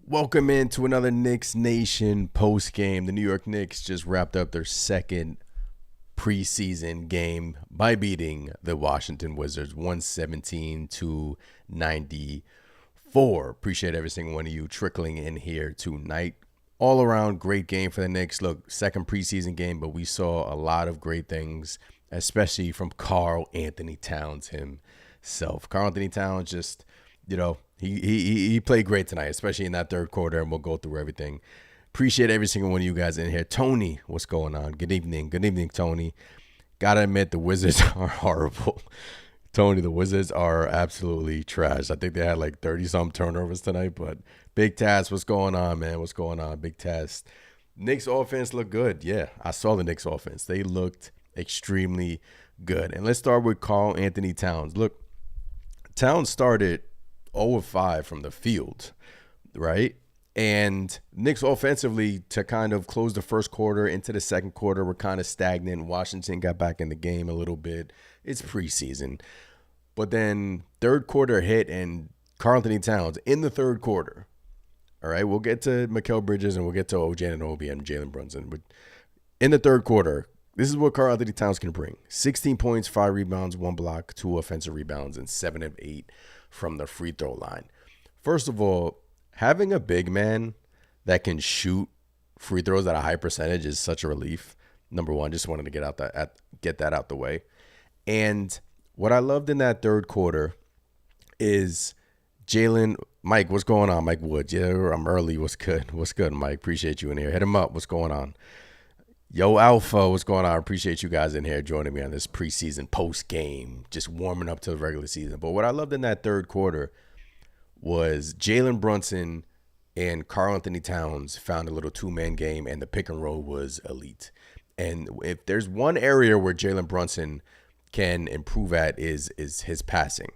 Welcome into another Knicks Nation post game. The New York Knicks just wrapped up their second preseason game by beating the Washington Wizards 117-94. Appreciate every single one of you trickling in here tonight. All around great game for the Knicks. Look, second preseason game, but we saw a lot of great things, especially from Karl Anthony Towns himself. Karl Anthony Towns just, he played great tonight, especially in that third quarter, and we'll go through everything. Appreciate every single one of you guys in here. Tony, what's going on? Good evening. Good evening, Tony. Gotta admit, the Wizards are horrible. Tony, the Wizards are absolutely trash. I think they had like 30-some turnovers tonight, but Big Taz, what's going on, man? What's going on, Big Taz? Knicks offense looked good. Yeah, I saw the Knicks offense. They looked extremely good. And let's start with Karl Anthony Towns. Look, Towns started 0-5 from the field, right? And Knicks offensively, to kind of close the first quarter into the second quarter, were kind of stagnant. Washington got back in the game a little bit. It's preseason. But then third quarter hit, and Karl Anthony Towns in the third quarter. All right, we'll get to Mikal Bridges and we'll get to OG Anunoby and Jalen Brunson. But in the third quarter, this is what Karl Anthony Towns can bring. 16 points, 5 rebounds, 1 block, 2 offensive rebounds, and 7 of 8 from the free throw line. First of all, having a big man that can shoot free throws at a high percentage is such a relief. Number one, just wanted to get that out the way. And what I loved in that third quarter is Mike, what's going on? Mike Woods. Yeah, I'm early. What's good? What's good, Mike? Appreciate you in here. Hit him up. What's going on? Yo, Alpha, what's going on? I appreciate you guys in here joining me on this preseason post game, just warming up to the regular season. But what I loved in that third quarter was Jalen Brunson and Karl Anthony Towns found a little two-man game, and the pick and roll was elite. And if there's one area where Jalen Brunson can improve at is his passing.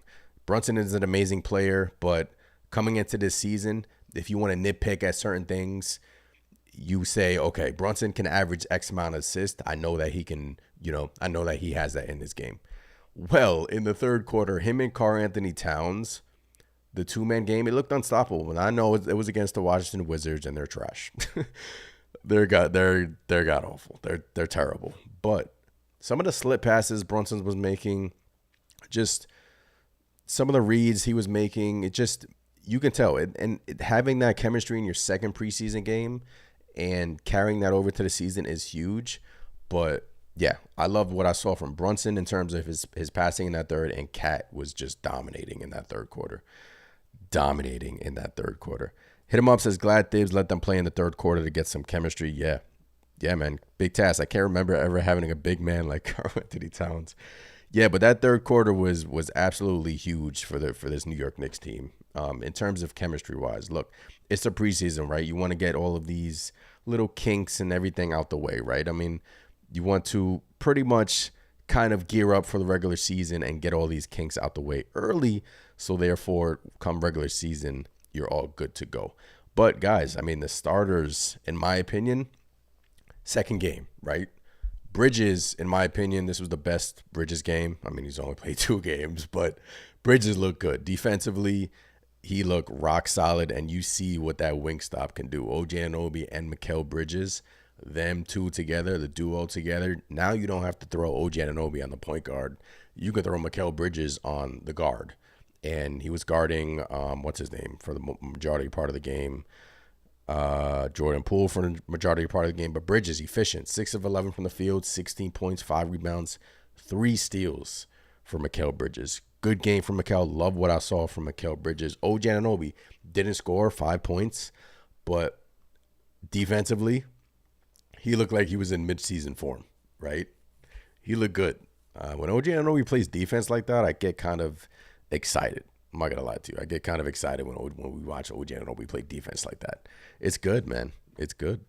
Brunson is an amazing player, but coming into this season, if you want to nitpick at certain things, you say, okay, Brunson can average X amount of assists. I know that he can, I know that he has that in his game. Well, in the third quarter, him and Karl Anthony Towns, the two-man game, it looked unstoppable. And I know it was against the Washington Wizards, and they're trash. they're god-awful. They're terrible. But some of the slip passes Brunson was making, just some of the reads he was making, you can tell. And having that chemistry in your second preseason game and carrying that over to the season is huge. But yeah, I love what I saw from Brunson in terms of his passing in that third, and Cat was just dominating in that third quarter. Hit him up, says Glad Thibs let them play in the third quarter to get some chemistry. Yeah, man, big task. I can't remember ever having a big man like Karl Anthony Towns. Yeah, but that third quarter was absolutely huge for this New York Knicks team. In terms of chemistry-wise, look, it's a preseason, right? You want to get all of these little kinks and everything out the way, right? I mean, you want to pretty much kind of gear up for the regular season and get all these kinks out the way early, so therefore, come regular season, you're all good to go. But, guys, I mean, the starters, in my opinion, second game, right? Bridges, in my opinion, this was the best Bridges game. I mean, he's only played 2 games, but Bridges looked good. Defensively, he looked rock solid, and you see what that wing stop can do. OG Anunoby and Mikal Bridges, them two together, the duo together. Now you don't have to throw OG Anunoby on the point guard. You can throw Mikal Bridges on the guard. And he was guarding, what's his name, for the majority part of the game. Jordan Poole for the majority part of the game. But Bridges, efficient. 6 of 11 from the field, 16 points, 5 rebounds, 3 steals for Mikal Bridges. Good game from Mikal. Love what I saw from Mikal Bridges. OG Anunoby didn't score 5 points, but defensively, he looked like he was in midseason form, right? He looked good. When OG Anunoby plays defense like that, I get kind of excited. I'm not going to lie to you. I get kind of excited when we watch OG Anunoby play defense like that. It's good, man. It's good.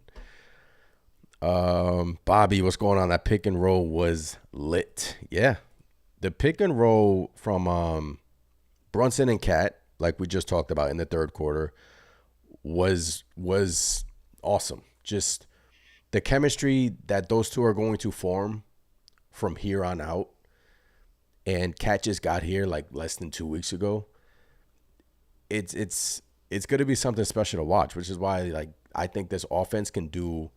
Bobby, what's going on? That pick and roll was lit. Yeah. The pick and roll from Brunson and Cat, like we just talked about in the third quarter, was awesome. Just the chemistry that those two are going to form from here on out. And Cat just got here like less than 2 weeks ago. It's going to be something special to watch, which is why like I think this offense can do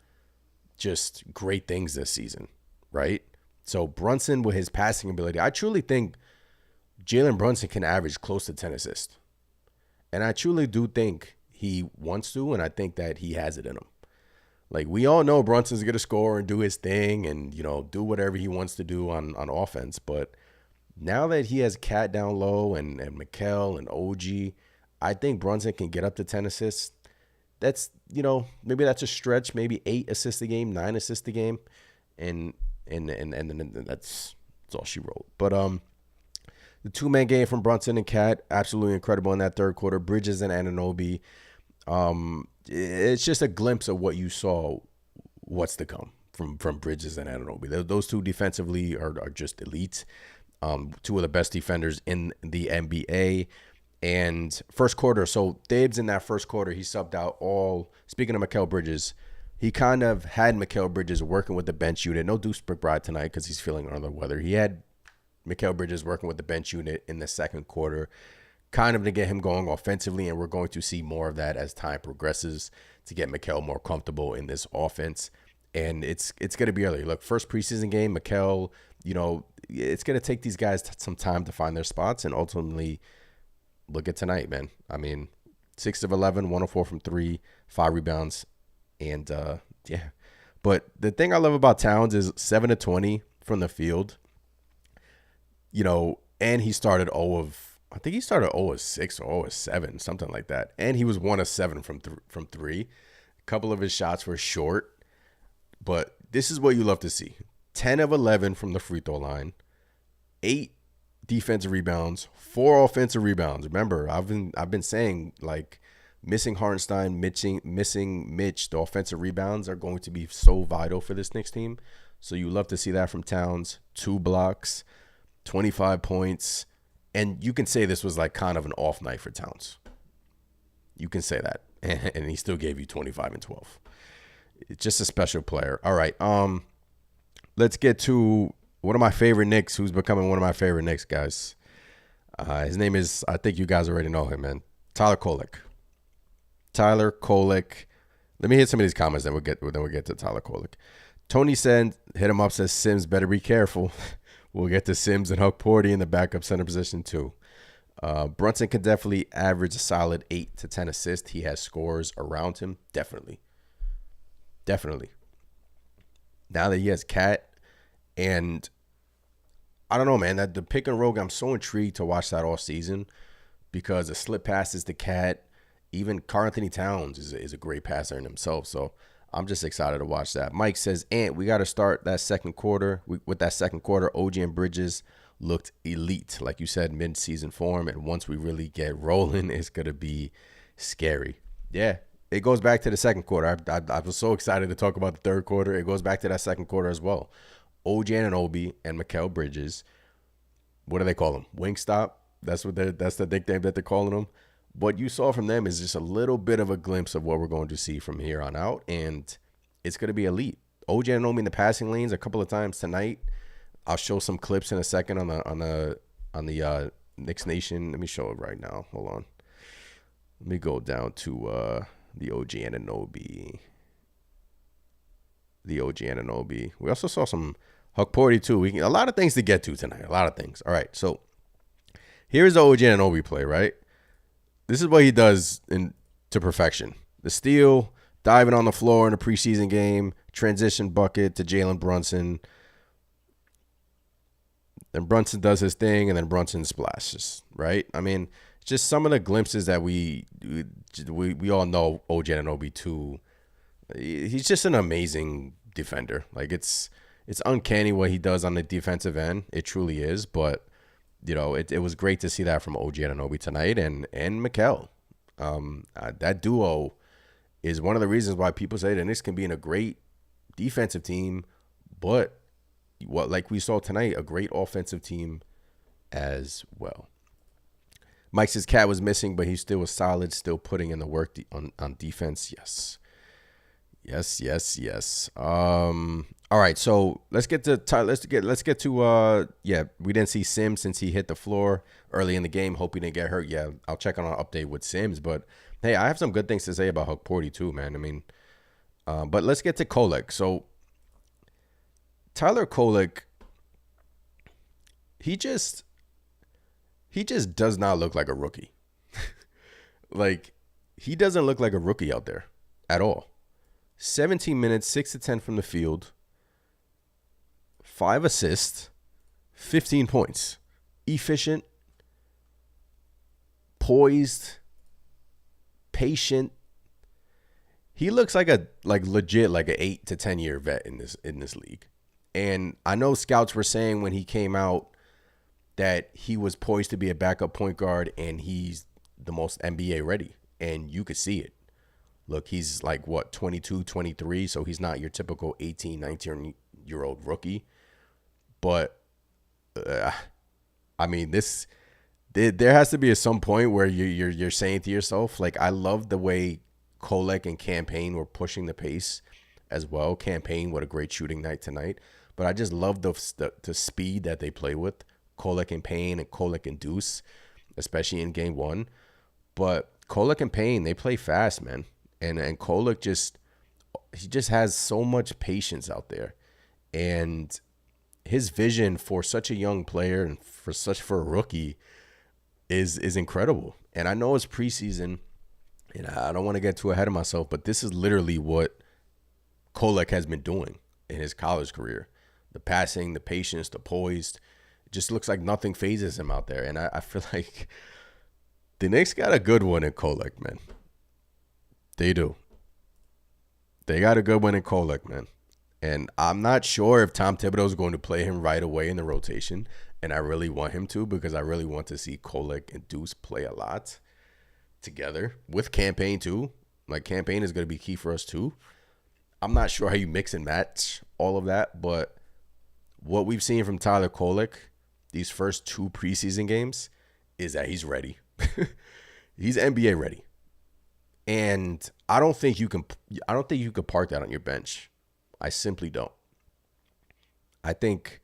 just great things this season, right? So Brunson with his passing ability, I truly think Jalen Brunson can average close to 10 assists. And I truly do think he wants to, and I think that he has it in him. Like, we all know Brunson's going to score and do his thing and, do whatever he wants to do on offense. But now that he has Cat down low and Mikal and OG, I think Brunson can get up to 10 assists. That's, maybe that's a stretch, maybe 8 assists a game, 9 assists a game. And that's all she wrote. But the two-man game from Brunson and Cat, absolutely incredible in that third quarter. Bridges and Anunoby. It's just a glimpse of what you saw, what's to come from Bridges and Anunoby. Those two defensively are just elite. Two of the best defenders in the NBA. And first quarter, so Thibs in that first quarter, he subbed out all, speaking of Mikal Bridges, he kind of had Mikal Bridges working with the bench unit. No Deuce McBride tonight because he's feeling under the weather. He had Mikal Bridges working with the bench unit in the second quarter, kind of to get him going offensively, and we're going to see more of that as time progresses to get Mikal more comfortable in this offense. And it's going to be early. Look, first preseason game, Mikal, it's going to take these guys some time to find their spots, and ultimately, look at tonight, man. I mean, 6 of 11, 104 from 3, 5 rebounds, and yeah. But the thing I love about Towns is 7 of 20 from the field. And he started 0 of 6 or 0 of 7, something like that. And he was 1 of 7 from 3. A couple of his shots were short, but this is what you love to see. 10 of 11 from the free throw line, 8 defensive rebounds, 4 offensive rebounds. Remember, I've been saying, like, missing Hartenstein, missing Mitch, the offensive rebounds are going to be so vital for this Knicks team. So you love to see that from Towns. 2 blocks, 25 points. And you can say this was like kind of an off night for Towns. You can say that. And he still gave you 25 and 12. It's just a special player. All right. Let's get to one of my favorite Knicks, who's becoming one of my favorite Knicks guys. His name is, I think you guys already know him, man. Tyler Kolek. Tyler Kolek. Let me hit some of these comments, then we'll get to Tyler Kolek. Tony said, hit him up, says Sims better be careful. We'll get to Sims and Huck Porty in the backup center position too. Brunson can definitely average a solid 8 to 10 assists. He has scores around him. Definitely. Now that he has Cat, and I don't know, man, that the pick and roll, I'm so intrigued to watch that all season because the slip passes to Cat, even Karl-Anthony Towns is a great passer in himself. So I'm just excited to watch that. Mike says, Ant, we got to start that second quarter. With that second quarter, OG and Bridges looked elite, like you said, mid-season form. And once we really get rolling, it's going to be scary. Yeah, it goes back to the second quarter. I was so excited to talk about the third quarter. It goes back to that second quarter as well. OG Anunoby and Mikal Bridges, what do they call them? Wingstop? That's the nickname that they're calling them. What you saw from them is just a little bit of a glimpse of what we're going to see from here on out, and it's going to be elite. OG Anunoby in the passing lanes a couple of times tonight. I'll show some clips in a second on the Knicks Nation. Let me show it right now. Hold on. Let me go down to the OG Anunoby. We also saw some Huck Porty too. A lot of things to get to tonight. A lot of things. All right, so here's the OG Anunoby play, right? This is what he does to perfection. The steal, diving on the floor in a preseason game, transition bucket to Jalen Brunson. Then Brunson does his thing, and then Brunson splashes, right? I mean, just some of the glimpses that we all know OG Anunoby too. He's just an amazing defender. Like, it's uncanny what he does on the defensive end. It truly is, but it was great to see that from OG Anunoby tonight and Mikal. That duo is one of the reasons why people say the Knicks can be in a great defensive team, but like we saw tonight, a great offensive team as well. Mike says Cat was missing, but he still was solid, still putting in the work on defense. Yes. All right, so let's get to we didn't see Sims since he hit the floor early in the game. Hope he didn't get hurt. Yeah, I'll check on an update with Sims, but hey, I have some good things to say about Hukporti too, man. I mean, but let's get to Kolek. So Tyler Kolek, he just does not look like a rookie. Like, he doesn't look like a rookie out there at all. 17 minutes, 6 to 10 from the field, 5 assists, 15 points. Efficient, poised, patient. He looks like a legit 8 to 10 year vet in this league. And I know scouts were saying when he came out that he was poised to be a backup point guard and he's the most NBA ready. And you could see it. Look, he's 22, 23, so he's not your typical 18, 19-year-old rookie. But, I mean, there has to be some point where you're saying to yourself, I love the way Kolek and Campaign were pushing the pace as well. Campaign, what a great shooting night tonight. But I just love the speed that they play with. Kolek and Payne and Kolek and Deuce, especially in game one. But Kolek and Payne, they play fast, man. And Kolek just has so much patience out there. And his vision for such a young player and for a rookie is incredible. And I know it's preseason, and I don't want to get too ahead of myself, but this is literally what Kolek has been doing in his college career. The passing, the patience, the poised. It just looks like nothing phases him out there. And I feel like the Knicks got a good one in Kolek, man. They do. They got a good one in Kolek, man. And I'm not sure if Tom Thibodeau is going to play him right away in the rotation. And I really want him to, because I really want to see Kolek and Deuce play a lot together with Campaign too. Campaign is going to be key for us too. I'm not sure how you mix and match all of that, but what we've seen from Tyler Kolek these first 2 preseason games is that he's ready. He's NBA ready. And I don't think you can park that on your bench. I simply don't. I think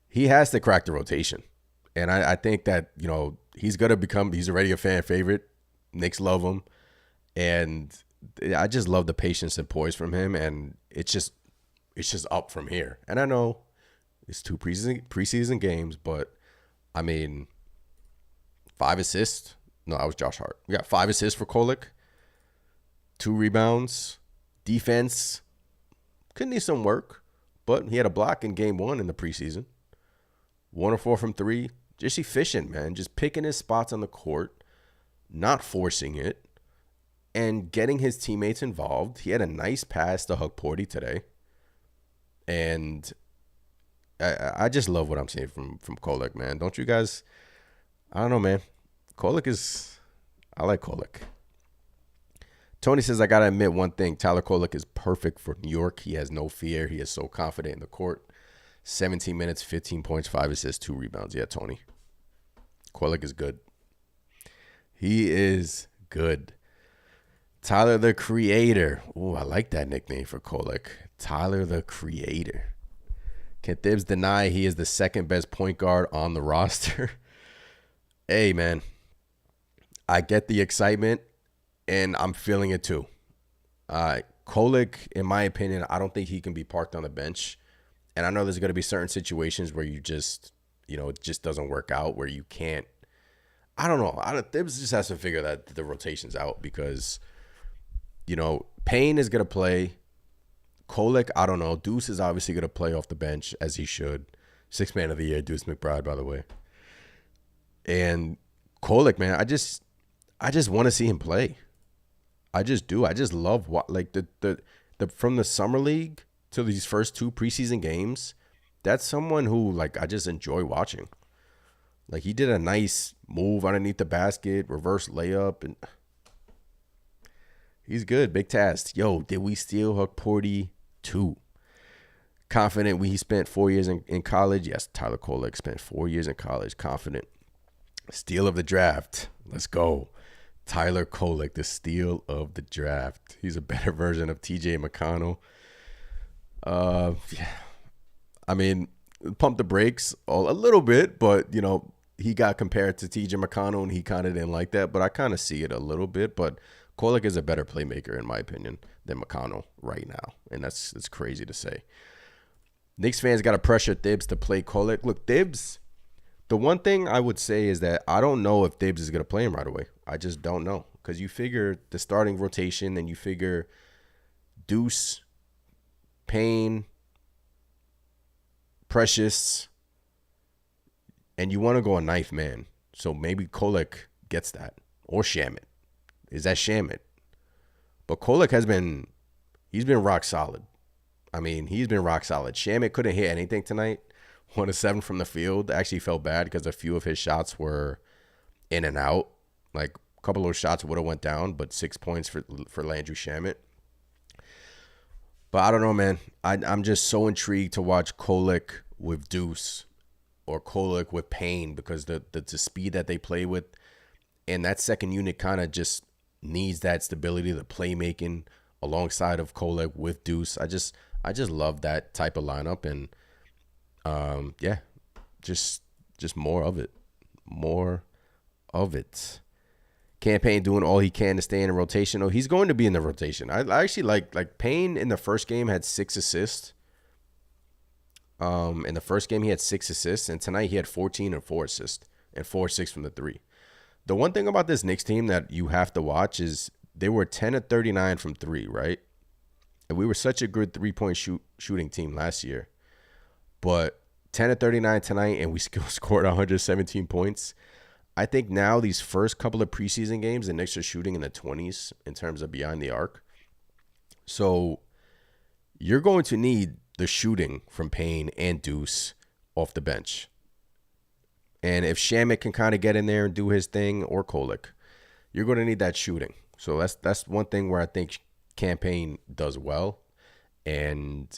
he has to crack the rotation. And I think that, he's already a fan favorite. Knicks love him. And I just love the patience and poise from him. And it's just up from here. And I know it's 2 preseason games, but I mean, 5 assists. No, that was Josh Hart. We got 5 assists for Kolek. 2 rebounds. Defense could need some work, but he had a block in game 1 in the preseason. 1 of 4 from 3. Just efficient, man. Just picking his spots on the court, not forcing it, and getting his teammates involved. He had a nice pass to Hukporti today. And I just love what I'm seeing from Kolek, man. Don't you guys? I don't know, man. I like Kolek. Tony says, I got to admit one thing. Tyler Kolek is perfect for New York. He has no fear. He is so confident in the court. 17 minutes, 15 points, 5 assists, 2 rebounds. Yeah, Tony. Kolek is good. He is good. Tyler the Creator. Ooh, I like that nickname for Kolek. Tyler the Creator. Can Thibs deny he is the second best point guard on the roster? Hey, man. I get the excitement, and I'm feeling it too. Kolek, in my opinion, I don't think he can be parked on the bench. And I know there's going to be certain situations where you just, it just doesn't work out, where you can't. I don't know. Thibs just has to figure the rotations out, because, Payne is going to play. Kolek, I don't know. Deuce is obviously going to play off the bench, as he should. 6th man of the year, Deuce McBride, by the way. And Kolek, man, I just want to see him play. I just do. I just love the from the summer league to these first 2 preseason games. That's someone who I just enjoy watching. He did a nice move underneath the basket, reverse layup, and he's good. Big task. Yo, did we steal Hukporti 2. Confident he spent 4 years in college. Yes, Tyler Kolek spent 4 years in college. Confident. Steal of the draft. Let's go. Tyler Kolek, the steal of the draft. He's a better version of TJ McConnell. Yeah. I mean, pump the brakes a little bit, but, he got compared to TJ McConnell, and he kind of didn't like that. But I kind of see it a little bit. But Kolek is a better playmaker, in my opinion, than McConnell right now. And it's crazy to say. Knicks fans got to pressure Thibs to play Kolek. Look, Thibs, the one thing I would say is that I don't know if Thibs is going to play him right away. I just don't know. Because you figure the starting rotation, and you figure Deuce, Payne, Precious, and you want to go a ninth man. So maybe Kolek gets that. Or Shamit. Is that Shamit? But Kolek he's been rock solid. I mean, he's been rock solid. Shamit couldn't hit anything tonight. 1 of 7 from the field. Actually felt bad because a few of his shots were in and out. Like a couple of shots would have went down, but 6 points for Landry Shamit. But I don't know, man. I'm just so intrigued to watch Kolek with Deuce or Kolek with Payne, because the speed that they play with, and that second unit kind of just needs that stability, the playmaking alongside of Kolek with Deuce. I just love that type of lineup, and just more of it. More of it. Campaign doing all he can to stay in the rotation. Oh, he's going to be in the rotation. I actually like Payne in the first game had 6 assists. In the first game he had 6 assists, and tonight he had 14 and 4 assists and 4-6 from the 3. The one thing about this Knicks team that you have to watch is they were 10 of 39 from 3, right? And we were such a good 3-point shooting team last year. But 10 of 39 tonight, and we still scored 117 points. I think now these first couple of preseason games, the Knicks are shooting in the 20s in terms of behind the arc. So you're going to need the shooting from Payne and Deuce off the bench. And if Shamit can kind of get in there and do his thing, or Kolek, you're going to need that shooting. So that's one thing where I think Campaign does well. And,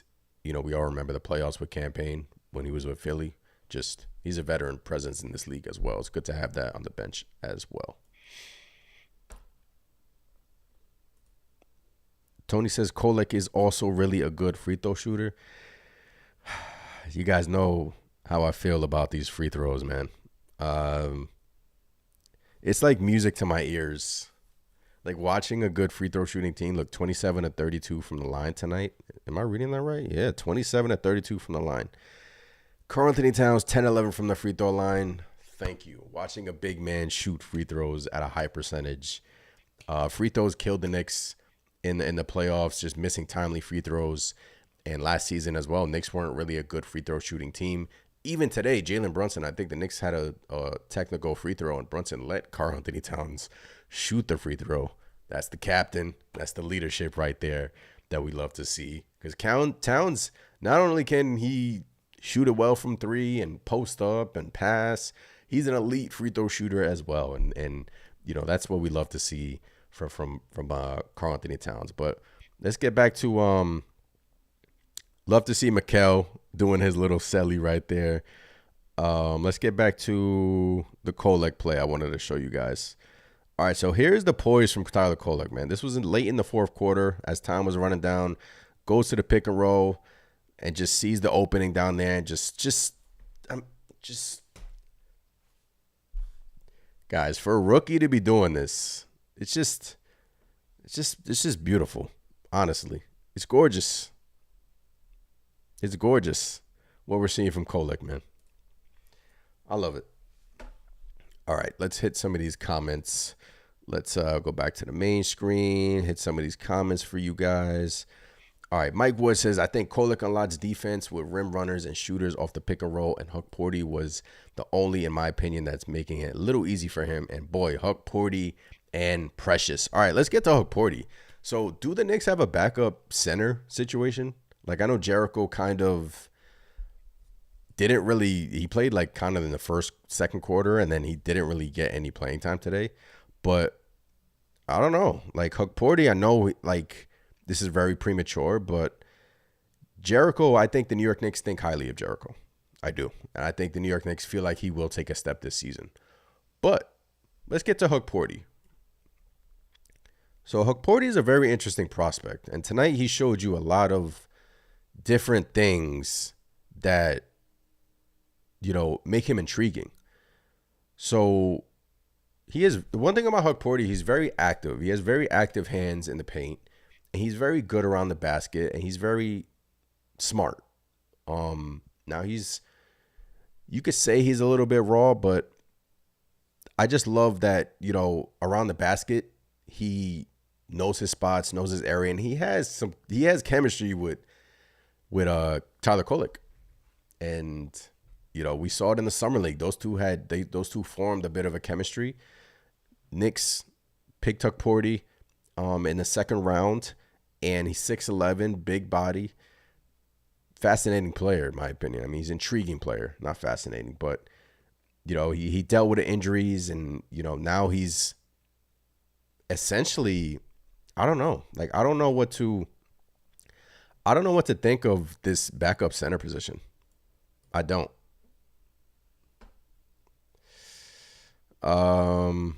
we all remember the playoffs with Campaign when he was with Philly. Just, he's a veteran presence in this league as well. It's good to have that on the bench as well. Tony says Kolek is also really a good free throw shooter. You guys know how I feel about these free throws, man. It's like music to my ears. Like watching a good free throw shooting team. Look, 27 of 32 from the line tonight. Am I reading that right? Yeah, 27 of 32 from the line. Karl-Anthony Towns, 10-11 from the free throw line. Thank you. Watching a big man shoot free throws at a high percentage. Free throws killed the Knicks in the playoffs, just missing timely free throws. And last season as well, Knicks weren't really a good free throw shooting team. Even today, Jalen Brunson, I think the Knicks had a technical free throw, and Brunson let Karl-Anthony Towns shoot the free throw. That's the captain. That's the leadership right there that we love to see. Because Towns, not only can he shoot it well from 3 and post up and pass, he's an elite free throw shooter as well. And that's what we love to see from Karl-Anthony Towns. But let's get back to love to see Mikal doing his little celly right there. Let's get back to the Kolek play I wanted to show you guys. All right, so here's the poise from Tyler Kolek, man. This was late in the fourth quarter as time was running down. Goes to the pick and roll and just sees the opening down there and just guys, for a rookie to be doing this, it's just beautiful. Honestly, it's gorgeous. It's gorgeous what we're seeing from Kolek, man. I love it. All right, let's hit some of these comments. Let's go back to the main screen, hit some of these comments for you guys. All right, Mike Wood says, I think Kolek unlocks defense with rim runners and shooters off the pick and roll, and Huck Porty was the only, in my opinion, that's making it a little easy for him. And boy, Huck Porty and Precious. All right, let's get to Huck Porty. So do the Knicks have a backup center situation? Like, I know Jericho kind of didn't really, he played like kind of in the second quarter, and then he didn't really get any playing time today. But I don't know. Like, Huck Porty, I know, like, this is very premature, but Jericho, I think the New York Knicks think highly of Jericho. I do. And I think the New York Knicks feel like he will take a step this season. But let's get to Hukporti. So Hukporti is a very interesting prospect. And tonight he showed you a lot of different things that, make him intriguing. So the one thing about Hukporti, he's very active. He has very active hands in the paint. And he's very good around the basket. And he's very smart. Now you could say he's a little bit raw, but I just love that, around the basket, he knows his spots, knows his area, and he has chemistry with Tyler Kolek. And, we saw it in the summer league. Those two formed a bit of a chemistry. Knicks picked Hukporti in the second round, and he's 6'11", big body. Fascinating player, in my opinion. I mean, he's an intriguing player, not fascinating, but he dealt with the injuries, and now he's essentially, I don't know. Like, I don't know what to think of this backup center position. I don't. D9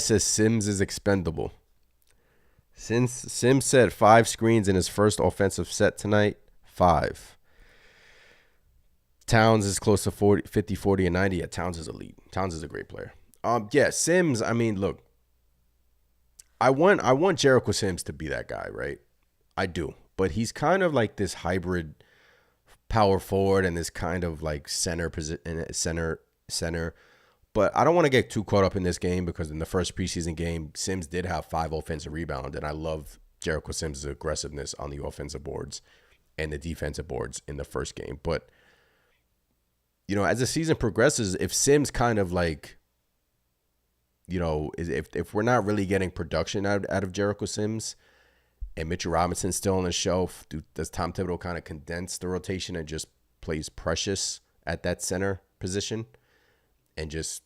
says Sims is expendable. Since Sims set 5 screens in his first offensive set tonight, 5. Towns is close to 50, 40, and 90. Yeah, Towns is elite. Towns is a great player. Sims, I mean, look, I want Jericho Sims to be that guy, right? I do. But he's kind of like this hybrid power forward and this kind of like center. But I don't want to get too caught up in this game because in the first preseason game, Sims did have 5 offensive rebounds, and I love Jericho Sims' aggressiveness on the offensive boards and the defensive boards in the first game. But, as the season progresses, if Sims kind of like, if we're not really getting production out of Jericho Sims and Mitchell Robinson's still on the shelf, does Tom Thibodeau kind of condense the rotation and just plays Precious at that center position and just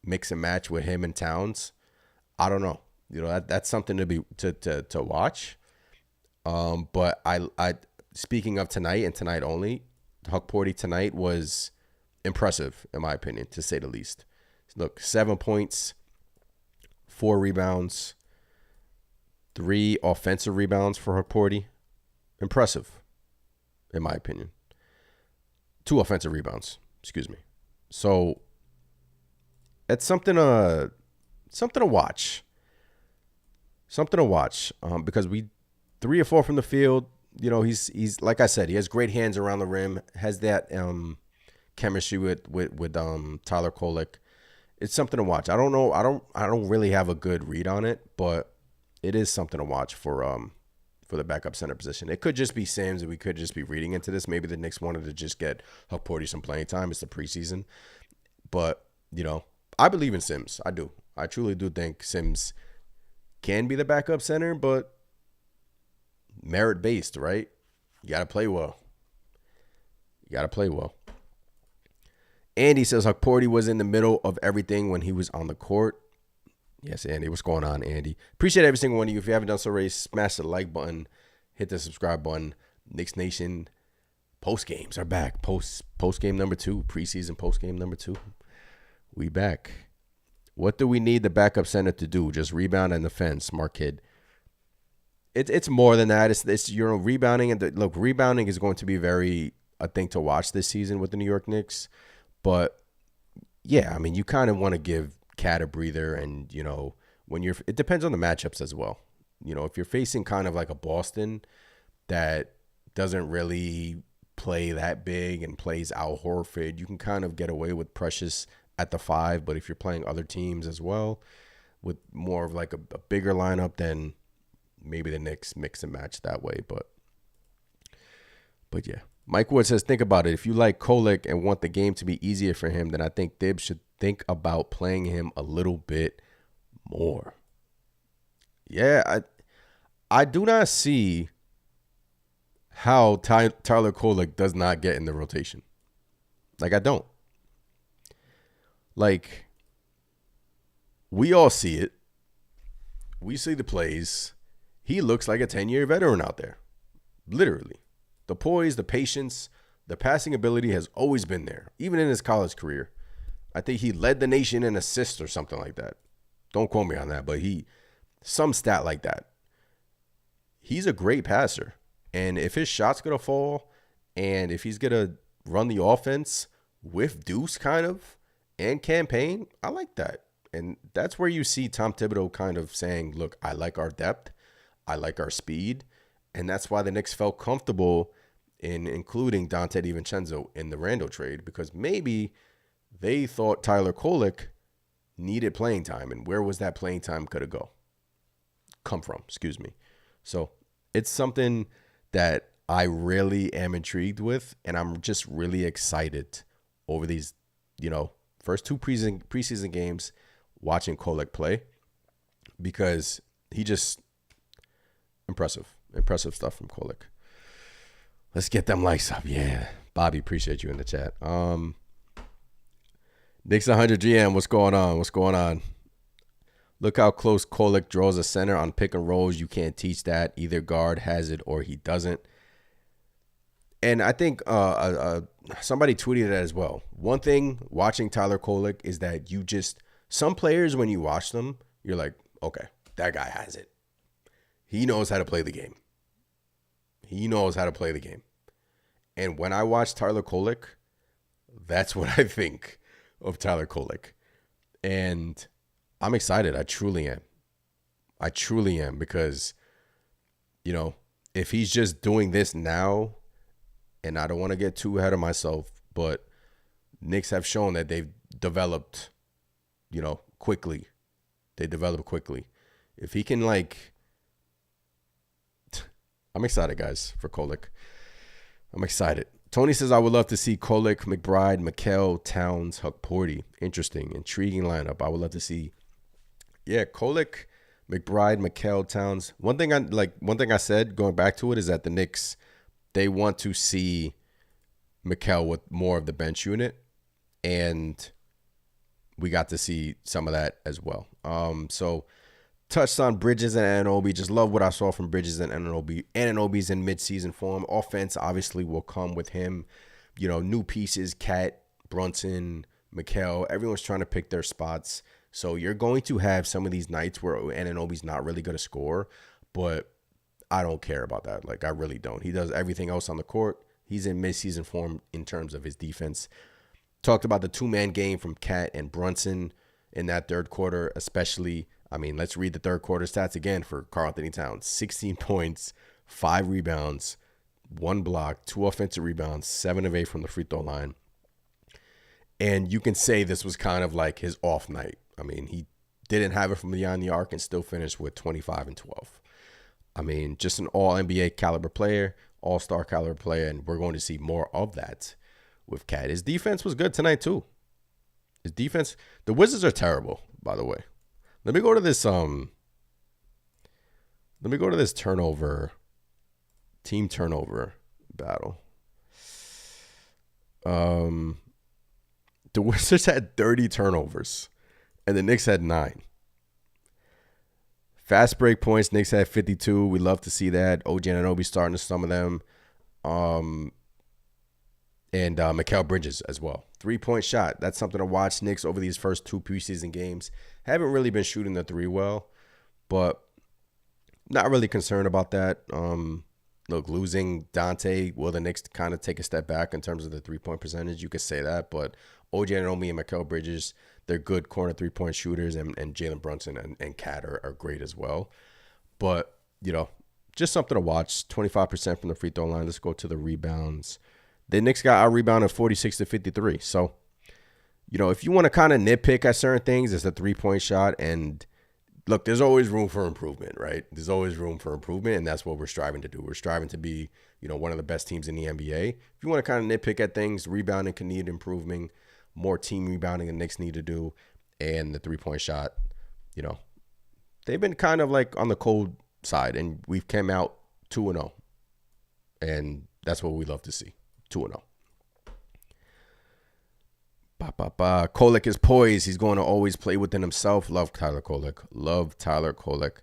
mix and match with him and Towns? I don't know. That's something to watch. But I speaking of tonight and tonight only, Hukporti tonight was impressive in my opinion, to say the least. Look, 7 points, 4 rebounds, 3 offensive rebounds for Hukporti. Impressive, in my opinion. 2 offensive rebounds, excuse me. So it's something to watch. Something to watch. Because 3 or 4 from the field. He's like I said, he has great hands around the rim. Has that chemistry with Tyler Kolek. It's something to watch. I don't know. I don't really have a good read on it, but it is something to watch for the backup center position. It could just be Sims, and we could just be reading into this. Maybe the Knicks wanted to just get Hukporti some playing time. It's the preseason, but I believe in Sims. I do. I truly do think Sims can be the backup center, but merit based, right? You got to play well. Andy says Hukporti was in the middle of everything when he was on the court. Yes, Andy. What's going on, Andy? Appreciate every single one of you. If you haven't done so already, smash the like button. Hit the subscribe button. Knicks Nation post games are back. Post game number 2. Preseason post game number 2. We back. What do we need the backup center to do? Just rebound and defend. Smart kid. It's more than that. It's rebounding. And rebounding is going to be a thing to watch this season with the New York Knicks. But, yeah, I mean, you kind of want to give Cat a breather. And, it depends on the matchups as well. If you're facing kind of like a Boston that doesn't really play that big and plays Al Horford, you can kind of get away with Precious at the 5. But if you're playing other teams as well with more of like a bigger lineup, then maybe the Knicks mix and match that way. But yeah. Mike Wood says, think about it. If you like Kolek and want the game to be easier for him, then I think Thibs should think about playing him a little bit more. Yeah, I do not see how Tyler Kolek does not get in the rotation. Like, I don't. Like, we all see it. We see the plays. He looks like a 10-year veteran out there. Literally. The poise, the patience, the passing ability has always been there, even in his college career. I think he led the nation in assists or something like that. Don't quote me on that, but some stat like that. He's a great passer. And if his shot's going to fall and if he's going to run the offense with Deuce kind of and campaign, I like that. And that's where you see Tom Thibodeau kind of saying, look, I like our depth. I like our speed. And that's why the Knicks felt comfortable in including Dante DiVincenzo in the Randle trade, because maybe they thought Tyler Kolek needed playing time. And where was that playing time come from? So it's something that I really am intrigued with, and I'm just really excited over these, first two preseason games watching Kolek play, because he just impressive stuff from Kolek. Let's get them likes up. Yeah. Bobby, appreciate you in the chat. Knicks 100 GM, what's going on? Look how close Kolek draws a center on pick and rolls. You can't teach that. Either guard has it or he doesn't. And I think somebody tweeted that as well. One thing watching Tyler Kolek is that some players, when you watch them, you're like, okay, that guy has it. He knows how to play the game. And when I watch Tyler Kolek, that's what I think of Tyler Kolek. And I'm excited. I truly am. Because, if he's just doing this now, and I don't want to get too ahead of myself, but Knicks have shown that they've developed, quickly. If he can, I'm excited, guys, for Kolek. I'm excited. Tony says, I would love to see Kolek, McBride, Mikal, Towns, Huckporty. Interesting, intriguing lineup. I would love to see. Yeah, Kolek, McBride, Mikal, Towns. One thing I said, going back to it, is that the Knicks, they want to see Mikal with more of the bench unit, and we got to see some of that as well. So touched on Bridges and Anunoby. Just love what I saw from Bridges and Anunoby. Anunoby's in midseason form. Offense obviously will come with him. New pieces, Cat, Brunson, Mikal. Everyone's trying to pick their spots. So you're going to have some of these nights where Anunoby's not really going to score, but I don't care about that. I really don't. He does everything else on the court. He's in midseason form in terms of his defense. Talked about the two-man game from Cat and Brunson in that third quarter, especially. I mean, let's read the third quarter stats again for Karl-Anthony Towns. 16 points, 5 rebounds, 1 block, 2 offensive rebounds, 7 of 8 from the free throw line. And you can say this was kind of like his off night. I mean, he didn't have it from beyond the arc and still finished with 25 and 12. I mean, just an all-NBA caliber player, all-star caliber player, and we're going to see more of that with Cat. His defense was good tonight, too. The Wizards are terrible, by the way. Let me go to this team turnover battle. The Wizards had 30 turnovers and the Knicks had 9. Fast break points, Knicks had 52. We love to see that. OG Anunoby starting to some of them. And Mikal Bridges as well. 3-point shot. That's something to watch. Knicks over these first 2 preseason games haven't really been shooting the 3 well, but not really concerned about that. Look, losing Dante, will the Knicks kind of take a step back in terms of the 3-point percentage? You could say that, but OG Anunoby and Mikal Bridges, they're good corner 3-point shooters, and Jalen Brunson and Cat are great as well. But, just something to watch. 25% from the free throw line. Let's go to the rebounds. The Knicks got out-rebounded 46-53. So, if you want to kind of nitpick at certain things, it's a 3-point shot. And, look, there's always room for improvement, right? There's always room for improvement, and that's what we're striving to do. We're striving to be, one of the best teams in the NBA. If you want to kind of nitpick at things, rebounding can need improving. More team rebounding the Knicks need to do. And the 3-point shot, they've been kind of on the cold side, and we've came out 2-0. And that's what we love to see. 2-0. Kolek is poised. He's going to always play within himself. Love Tyler Kolek.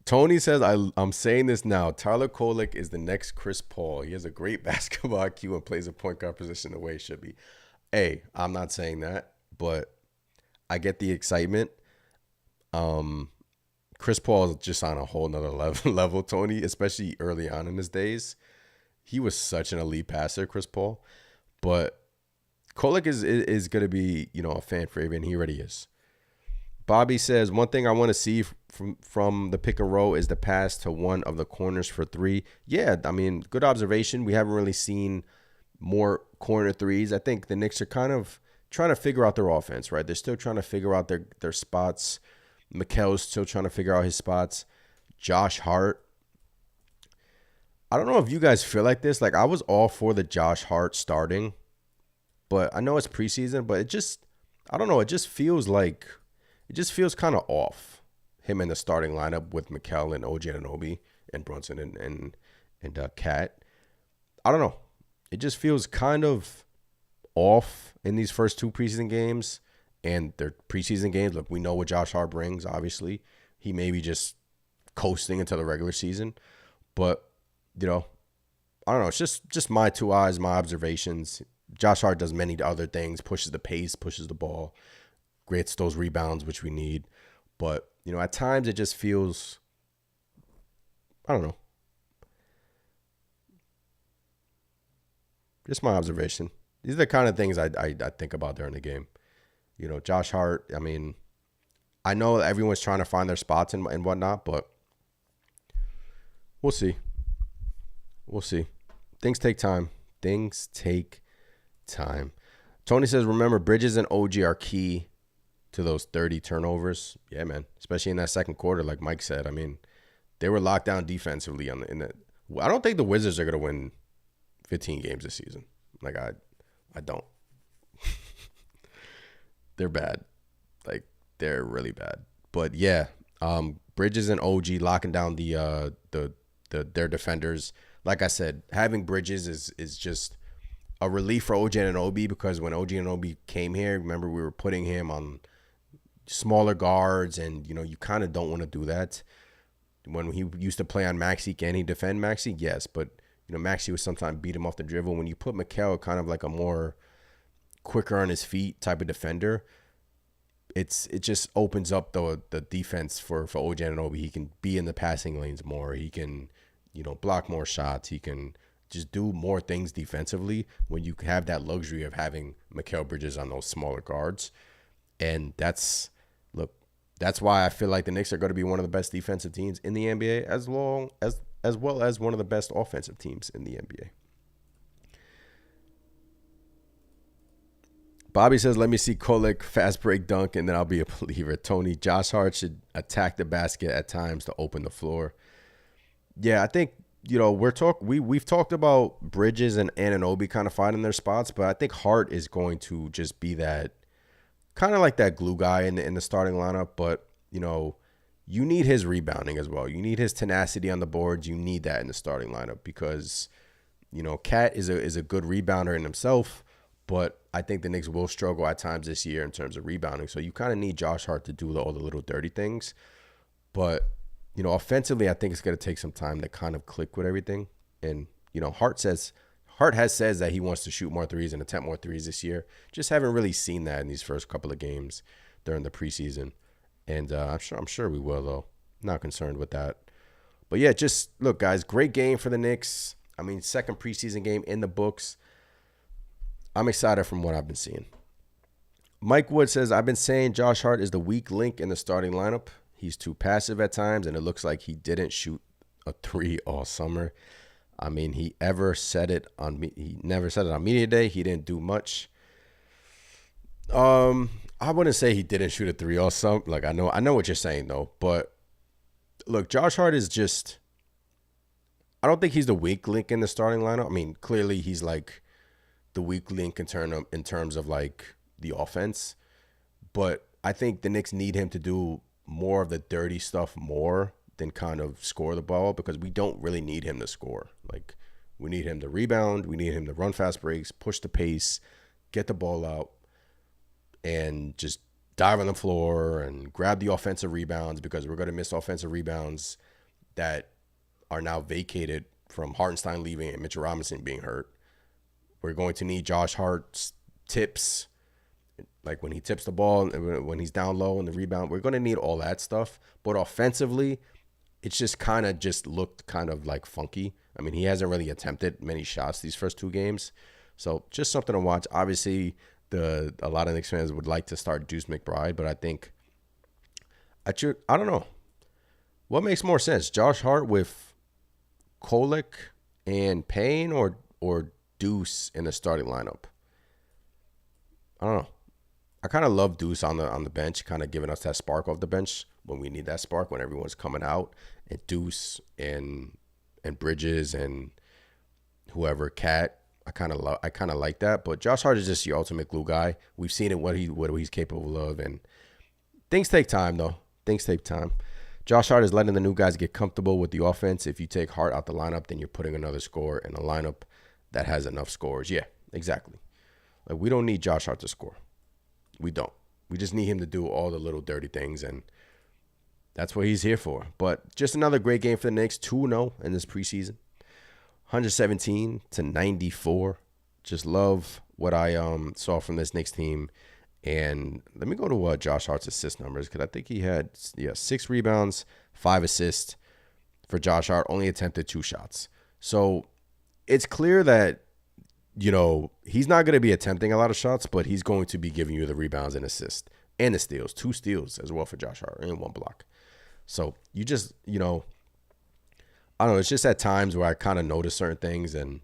Tony says, I'm saying this now. Tyler Kolek is the next Chris Paul. He has a great basketball IQ and plays a point guard position the way it should be. Hey, I'm not saying that, but I get the excitement. Um, Chris Paul is just on a whole nother level, Tony, especially early on in his days. He was such an elite passer, Chris Paul. But Kolek is going to be, a fan favorite, and he already is. Bobby says, one thing I want to see from the pick and roll is the pass to one of the corners for three. Yeah, I mean, good observation. We haven't really seen more corner threes. I think the Knicks are kind of trying to figure out their offense, right? They're still trying to figure out their spots. Mikel's still trying to figure out his spots. Josh Hart. I don't know if you guys feel like this. Like, I was all for the Josh Hart starting, but I know it's preseason, but I don't know. It just feels kind of off. Him in the starting lineup with Mikel and OG Anunoby and Brunson and Cat. I don't know. It just feels kind of off in these first two preseason games. And their preseason games, look, we know what Josh Hart brings, obviously. He may be just coasting into the regular season. But, I don't know. It's just my two eyes, my observations. Josh Hart does many other things, pushes the pace, pushes the ball, gets those rebounds, which we need. But, at times it just feels, I don't know. Just my observation. These are the kind of things I think about during the game. Josh Hart, I mean, I know everyone's trying to find their spots and whatnot, but we'll see. We'll see. Things take time. Tony says, remember, Bridges and OG are key to those 30 turnovers. Yeah, man. Especially in that second quarter, like Mike said. I mean, they were locked down defensively I don't think the Wizards are going to win 15 games this season. Like, I don't. They're bad. Like, they're really bad. But yeah, Bridges and OG locking down their defenders. Like I said, having Bridges is just a relief for OG Anunoby, because when OG Anunoby came here, remember, we were putting him on smaller guards, and you kind of don't want to do that. When he used to play on Maxey, can he defend Maxey? Yes, but Maxey would sometimes beat him off the dribble. When you put Mikel kind of like a more quicker on his feet type of defender, it just opens up the defense for OG Anunoby. He can be in the passing lanes more. He can, block more shots. He can just do more things defensively when you have that luxury of having Mikal Bridges on those smaller guards. And that's why I feel like the Knicks are going to be one of the best defensive teams in the NBA, as well as one of the best offensive teams in the NBA. Bobby says, let me see Kolek fast break dunk, and then I'll be a believer. Tony, Josh Hart should attack the basket at times to open the floor. Yeah, I think, we've talked about Bridges and Anunoby kind of finding their spots, but I think Hart is going to just be that kind of like that glue guy in the starting lineup. But, you need his rebounding as well. You need his tenacity on the boards. You need that in the starting lineup because, Cat is a good rebounder in himself. But I think the Knicks will struggle at times this year in terms of rebounding. So you kind of need Josh Hart to do all the little dirty things. But, offensively, I think it's going to take some time to kind of click with everything. And, Hart has said that he wants to shoot more threes and attempt more threes this year. Just haven't really seen that in these first couple of games during the preseason. And I'm sure we will, though. Not concerned with that. But, yeah, just look, guys, great game for the Knicks. I mean, second preseason game in the books. I'm excited from what I've been seeing. Mike Wood says, I've been saying Josh Hart is the weak link in the starting lineup. He's too passive at times, and it looks like he didn't shoot a three all summer. I mean, he never said it on media day. He didn't do much. I wouldn't say he didn't shoot a three all summer. Like, I know what you're saying, though. But, look, Josh Hart is just – I don't think he's the weak link in the starting lineup. I mean, clearly he's like – the weak link in terms of like the offense. But I think the Knicks need him to do more of the dirty stuff more than kind of score the ball, because we don't really need him to score. Like, we need him to rebound. We need him to run fast breaks, push the pace, get the ball out, and just dive on the floor and grab the offensive rebounds, because we're going to miss offensive rebounds that are now vacated from Hartenstein leaving and Mitchell Robinson being hurt. We're going to need Josh Hart's tips, like when he tips the ball, when he's down low in the rebound. We're going to need all that stuff. But offensively, it's just kind of just looked kind of like funky. I mean, he hasn't really attempted many shots these first 2 games. So just something to watch. Obviously, a lot of Knicks fans would like to start Deuce McBride, but I think I don't know. What makes more sense? Josh Hart with Kolek and Payne or Deuce in the starting lineup? I don't know. I kind of love Deuce on the bench, kind of giving us that spark off the bench when we need that spark, when everyone's coming out. And Deuce and Bridges and whoever, Cat, I kind of like that. But Josh Hart is just the ultimate glue guy. We've seen it, what he's capable of, and things take time though. Things take time. Josh Hart is letting the new guys get comfortable with the offense. If you take Hart out the lineup, then you're putting another scorer in a lineup that has enough scores. Yeah, exactly. Like, we don't need Josh Hart to score. We don't. We just need him to do all the little dirty things, and that's what he's here for. But just another great game for the Knicks, 2-0 in this preseason. 117-94. Just love what I saw from this Knicks team. And let me go to Josh Hart's assist numbers, because I think he had 6 rebounds, 5 assists for Josh Hart, only attempted 2 shots. So it's clear that, he's not going to be attempting a lot of shots, but he's going to be giving you the rebounds and assists and the steals, 2 steals as well for Josh Hart and 1 block. So you just, I don't know. It's just at times where I kind of notice certain things, and,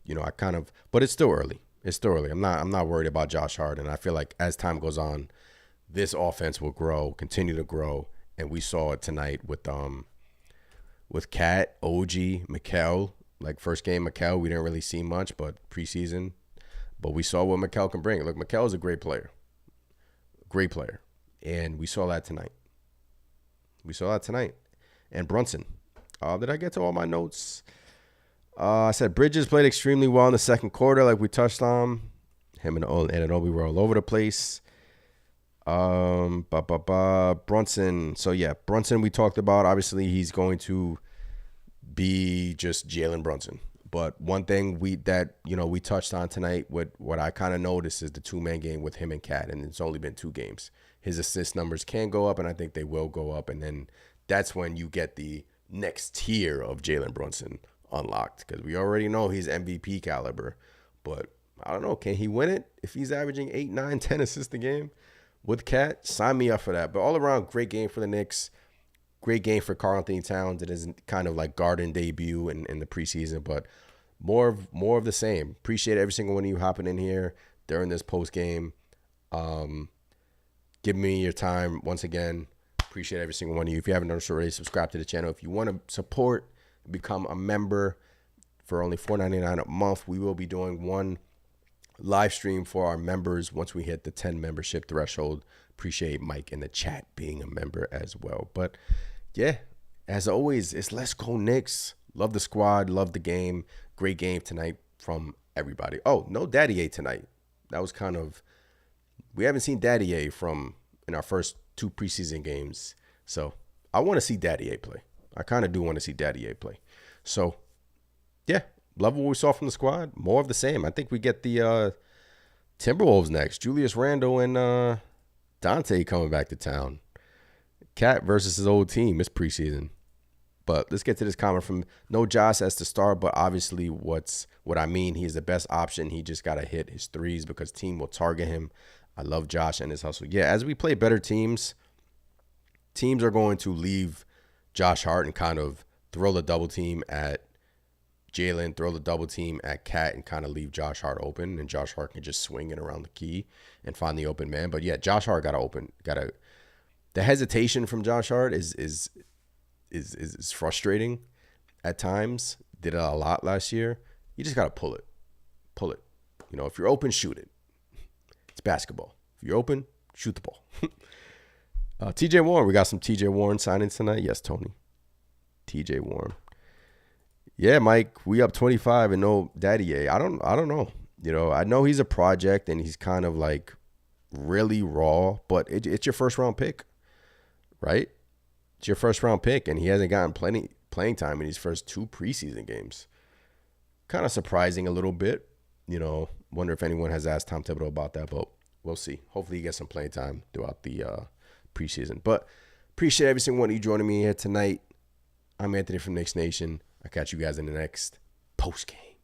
but it's still early. It's still early. I'm not worried about Josh Hart, and I feel like as time goes on, this offense will continue to grow, and we saw it tonight with Cat, OG, Mikal. Like, first game, Mikal, we didn't really see much, but preseason, but we saw what Mikal can bring. Look, Mikal is a great player, and we saw that tonight. And Brunson. Did I get to all my notes? I said Bridges played extremely well in the second quarter, like we touched on. Him and Anunoby were all over the place. Brunson. So, yeah, Brunson we talked about. Obviously, he's going to be just Jalen Brunson. But one thing we touched on tonight, what I kind of noticed is the 2-man game with him and Cat, and it's only been 2 games. His assist numbers can go up, and I think they will go up, and then that's when you get the next tier of Jalen Brunson unlocked, because we already know he's MVP caliber. But I don't know, can he win it if he's averaging 8, 9, 10 assists a game with Cat? Sign me up for that. But all around, great game for the Knicks. Great game for Karl-Anthony Towns. It isn't kind of like Garden debut in the preseason, but more of the same. Appreciate every single one of you hopping in here during this post game. Give me your time once again. Appreciate every single one of you. If you haven't done so already, subscribe to the channel. If you want to support, become a member for only $4.99 a month. We will be doing one live stream for our members once we hit the 10 membership threshold. Appreciate Mike in the chat being a member as well. But yeah, as always, it's Let's Go Knicks. Love the squad, love the game. Great game tonight from everybody. Oh, no Daddy A tonight. That was kind of, we haven't seen Daddy A in our first 2 preseason games. So I want to see Daddy A play. I kind of do want to see Daddy A play. So, yeah, love what we saw from the squad. More of the same. I think we get the Timberwolves next. Julius Randle and Dante coming back to town. Cat versus his old team. It's preseason. But let's get to this comment from No Josh as the star, but obviously what I mean, he's the best option. He just got to hit his threes because team will target him. I love Josh and his hustle. Yeah, as we play better teams are going to leave Josh Hart and kind of throw the double team at Jalen, throw the double team at Cat, and kind of leave Josh Hart open, and Josh Hart can just swing it around the key and find the open man. But yeah, Josh Hart the hesitation from Josh Hart is frustrating at times. Did it a lot last year. You just gotta pull it. If you're open, shoot it. It's basketball. If you're open, shoot the ball. TJ Warren, we got some TJ Warren signings tonight. Yes, Tony. TJ Warren. Yeah, Mike, we up 25 and no Daddy A. I don't know. I know he's a project and he's kind of like really raw, but it's your first round pick, right? It's your first round pick, and he hasn't gotten plenty playing time in these first 2 preseason games. Kind of surprising a little bit. Wonder if anyone has asked Tom Thibodeau about that, but we'll see. Hopefully he gets some playing time throughout the preseason. But appreciate every single one of you joining me here tonight. I'm Anthony from Knicks Nation. I'll catch you guys in the next post game.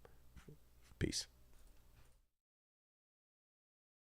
Peace.